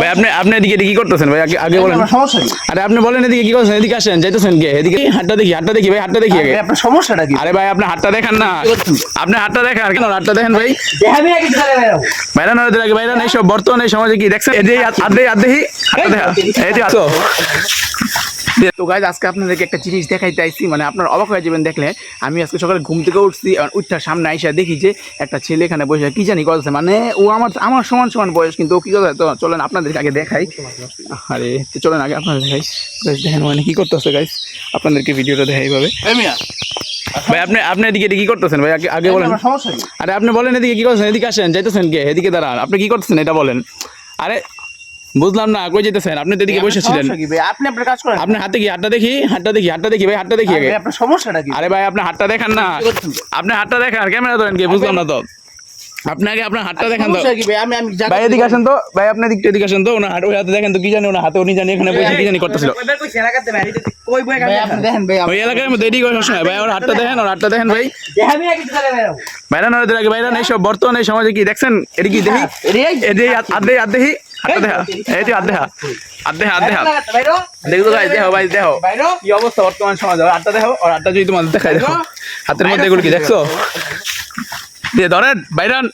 ভাই আপনি এদিকে কি করতেছেন ভাই? আগে বলেন। আরে আপনি বলেন এদিকে কি করছেন? এদিকে আসেন, যাইতেছেন কে? এদিকে হাতটা দেখি ভাই, হাতটা দেখি আগে। আপনার সমস্যাটা কি? আরে ভাই আপনি হাতটা দেখান না, আপনি হাতটা দেখান। কেন হাতটা দেখেন ভাই? বাইরে না লাগে বাইরে নাই সব বর্তমানে সমাজে কি দেখছেন? এদিকে আদেহি হাতটা দেখা, এই যে আসো। তো গাইজ আজকে আপনাদেরকে একটা জিনিস দেখাইতে আইছি, মানে আপনার অবাক হয়ে যাবেন দেখলে। আমি আজকে সকালে ঘুম থেকে উঠছি, উঠার সামনে আইসা দেখি যে একটা ছেলে এখানে বসে কি জানি করছে, মানে ও আমার সমান বয়স, কিন্তু ও কি করে। তো চলেন আপনাদেরকে আগে দেখাই। আরে চলেন আগে আপনাদের দেখাই। দেখেন মানে কি করতেছে গাইজ, আপনাদেরকে ভিডিওটা দেখাই এইভাবে। ভাই আপনি এদিকে কি করতেছেন ভাই? আগে বলেন। আরে আপনি বলেন এদিকে কি করছেন? এদিকে আসেন, যাইতেছেন কে? এদিকে দাঁড়ান, আপনি কি করতেছেন এটা বলেন। আরে বুঝলাম না, কই যেতেছেন? আপনি তো এদিকে বসেছিলেন। আপনি আপনার কাজ করেন। আপনার হাতে কি? হাতটা দেখি ভাই, হাতটা দেখি আগে। আপনার সমস্যাটা কি? আরে ভাই আপনি হাতটা দেখান না, আপনি হাতটা দেখান। ক্যামেরা ধরেন কি? বুঝলাম না তো। আপনি আগে আপনার হাতটা দেখান তো। আমি ভাই এদিকে আসেন তো, ভাই আপনি এদিকে আসেন তো। ওনার হাতে দেখেন তো, কি জানি ওনার হাতে, উনি জানি এখানে বসে কি জানি করতেছিল ওই এলাকার মধ্যে। এদিকে সবসময় ভাই ওর হাতটা দেখেন, ওর হাতটা দেখেন ভাই। বাইরে না লাগে বাইরে নাই সব বর্তমানে সমাজে কি দেখছেন? এটা কি দেখি? এদিকে আদেহি হাতটা দেখা, এই যে আদেহা দেখো গাইস, দেখো ভাই, দেখো কি অবস্থা বর্তমান সমাজে। হাতটা দেখো, আর হাতটা যদি তোমাদের দেখাই, দেখো হাতের মধ্যে এগুলো কি দেখছো? দিয়ে ধরেন বাইরান।